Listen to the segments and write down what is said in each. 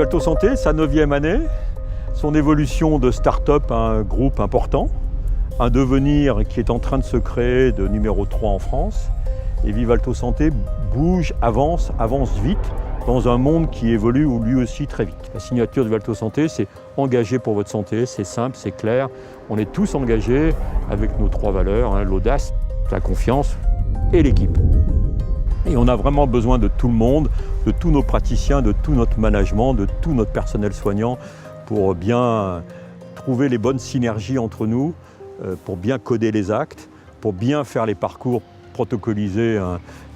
Vivalto Santé, sa 9e année, son évolution de start-up à un groupe important, un devenir qui est en train de se créer de numéro 3 en France. Et Vivalto Santé bouge, avance vite dans un monde qui évolue lui aussi très vite. La signature de Vivalto Santé, c'est engagé pour votre santé, c'est simple, c'est clair. On est tous engagés avec nos 3 valeurs, l'audace, la confiance et l'équipe. Et on a vraiment besoin de tout le monde, de tous nos praticiens, de tout notre management, de tout notre personnel soignant pour bien trouver les bonnes synergies entre nous, pour bien coder les actes, pour bien faire les parcours protocolisés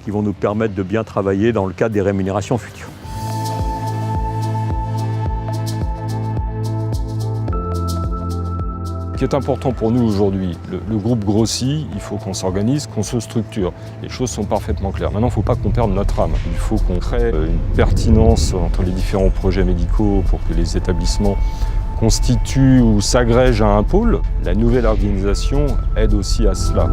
qui vont nous permettre de bien travailler dans le cadre des rémunérations futures. Ce qui est important pour nous aujourd'hui, le groupe grossit, il faut qu'on s'organise, qu'on se structure. Les choses sont parfaitement claires. Maintenant, il ne faut pas qu'on perde notre âme. Il faut qu'on crée une pertinence entre les différents projets médicaux pour que les établissements constituent ou s'agrègent à un pôle. La nouvelle organisation aide aussi à cela.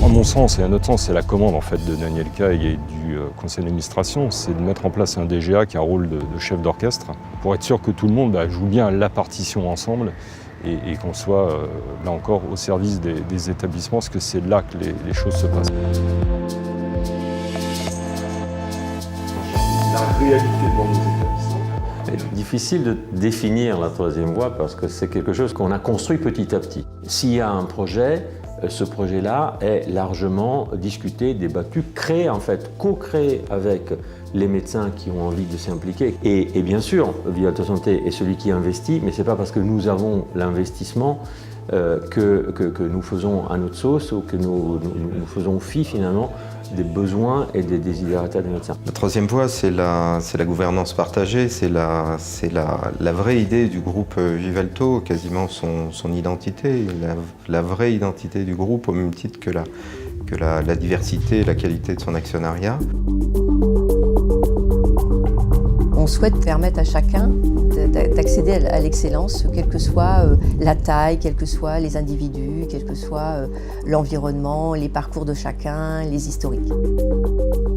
À mon sens et à notre sens, c'est la commande en fait de Daniel Caille et du conseil d'administration, c'est de mettre en place un DGA qui a un rôle de chef d'orchestre pour être sûr que tout le monde joue bien la partition ensemble et qu'on soit là encore au service des établissements, parce que c'est là que les choses se passent. La réalité dans nos établissements. C'est difficile de définir la 3e voie parce que c'est quelque chose qu'on a construit petit à petit. S'il y a un projet, ce projet-là est largement discuté, débattu, créé en fait, co-créé avec les médecins qui ont envie de s'impliquer. Et bien sûr, Vivalto Santé est celui qui investit, mais ce n'est pas parce que nous avons l'investissement que nous faisons à notre sauce ou que nous faisons fi finalement des besoins et des desiderata des médecins. La 3e voie, c'est la gouvernance partagée, c'est la vraie idée du groupe Vivalto, quasiment son identité, la vraie identité du groupe au même titre que la diversité et la qualité de son actionnariat. On souhaite permettre à chacun d'accéder à l'excellence, quelle que soit la taille, quels que soient les individus, quel que soit l'environnement, les parcours de chacun, les historiques.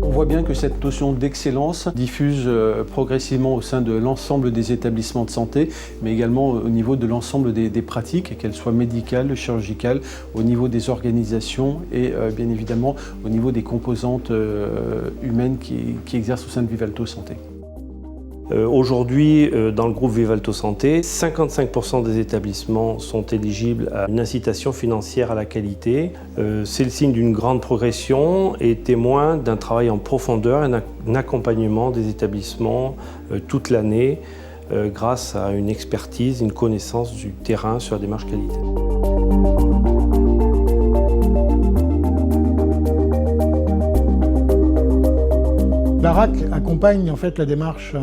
On voit bien que cette notion d'excellence diffuse progressivement au sein de l'ensemble des établissements de santé, mais également au niveau de l'ensemble des pratiques, qu'elles soient médicales, chirurgicales, au niveau des organisations et bien évidemment au niveau des composantes humaines qui exercent au sein de Vivalto Santé. Aujourd'hui, dans le groupe Vivalto Santé, 55% des établissements sont éligibles à une incitation financière à la qualité. C'est le signe d'une grande progression et témoin d'un travail en profondeur et d'un accompagnement des établissements toute l'année grâce à une expertise, une connaissance du terrain sur la démarche qualité. La RAC accompagne en fait la démarche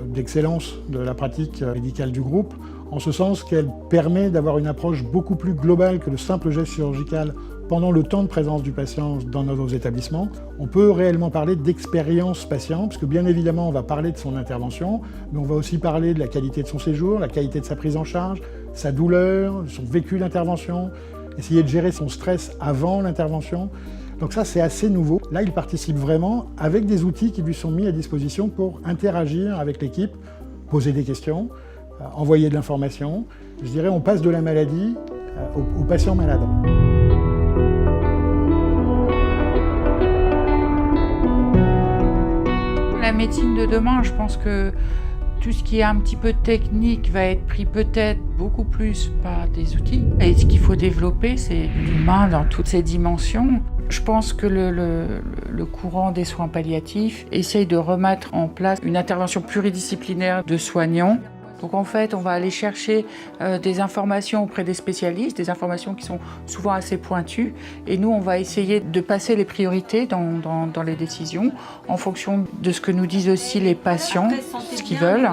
d'excellence de la pratique médicale du groupe, en ce sens qu'elle permet d'avoir une approche beaucoup plus globale que le simple geste chirurgical pendant le temps de présence du patient dans nos établissements. On peut réellement parler d'expérience patient, parce que bien évidemment on va parler de son intervention, mais on va aussi parler de la qualité de son séjour, la qualité de sa prise en charge, sa douleur, son vécu d'intervention, essayer de gérer son stress avant l'intervention. Donc ça, c'est assez nouveau. Là, il participe vraiment avec des outils qui lui sont mis à disposition pour interagir avec l'équipe, poser des questions, envoyer de l'information. Je dirais, on passe de la maladie au patient malade. La médecine de demain, je pense que tout ce qui est un petit peu technique va être pris peut-être beaucoup plus par des outils. Et ce qu'il faut développer, c'est l'humain dans toutes ses dimensions. Je pense que le courant des soins palliatifs essaye de remettre en place une intervention pluridisciplinaire de soignants. Donc en fait, on va aller chercher des informations auprès des spécialistes, des informations qui sont souvent assez pointues. Et nous, on va essayer de passer les priorités dans les décisions en fonction de ce que nous disent aussi les patients, ce qu'ils veulent.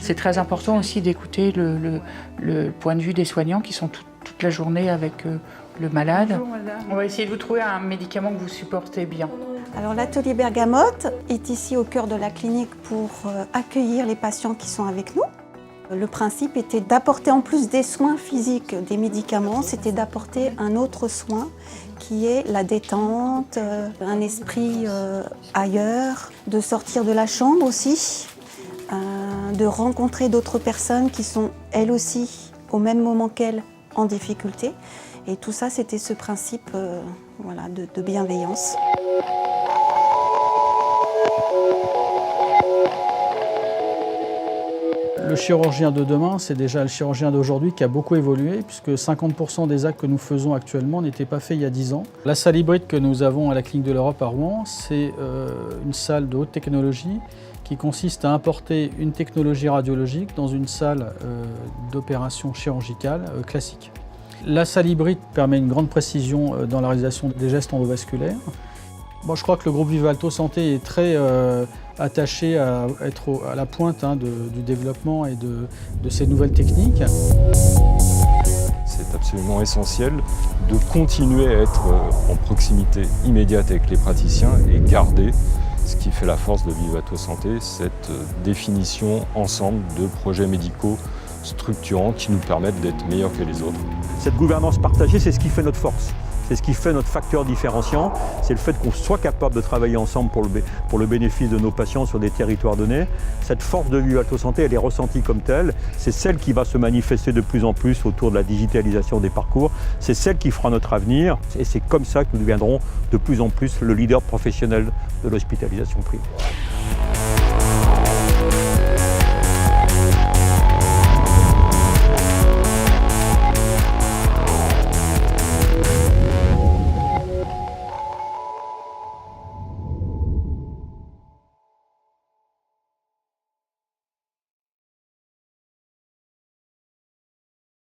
C'est très important aussi d'écouter le point de vue des soignants qui sont toute la journée avec le malade. Bonjour, on va essayer de vous trouver un médicament que vous supportez bien. Alors l'atelier Bergamote est ici au cœur de la clinique pour accueillir les patients qui sont avec nous. Le principe était d'apporter en plus des soins physiques, des médicaments, c'était d'apporter un autre soin qui est la détente, un esprit ailleurs, de sortir de la chambre aussi, de rencontrer d'autres personnes qui sont elles aussi au même moment qu'elles en difficulté. Et tout ça, c'était ce principe de bienveillance. Le chirurgien de demain, c'est déjà le chirurgien d'aujourd'hui qui a beaucoup évolué, puisque 50% des actes que nous faisons actuellement n'étaient pas faits il y a 10 ans. La salle hybride que nous avons à la Clinique de l'Europe à Rouen, c'est une salle de haute technologie qui consiste à importer une technologie radiologique dans une salle d'opération chirurgicale classique. La salle hybride permet une grande précision dans la réalisation des gestes endovasculaires. Bon, je crois que le groupe Vivalto Santé est très attaché à être à la pointe du développement et de ces nouvelles techniques. C'est absolument essentiel de continuer à être en proximité immédiate avec les praticiens et garder ce qui fait la force de Vivalto Santé, cette définition ensemble de projets médicaux structurants qui nous permettent d'être meilleurs que les autres. Cette gouvernance partagée, c'est ce qui fait notre force. C'est ce qui fait notre facteur différenciant, c'est le fait qu'on soit capable de travailler ensemble pour le bénéfice de nos patients sur des territoires donnés. Cette force de Vivalto Santé, elle est ressentie comme telle, c'est celle qui va se manifester de plus en plus autour de la digitalisation des parcours, c'est celle qui fera notre avenir et c'est comme ça que nous deviendrons de plus en plus le leader professionnel de l'hospitalisation privée.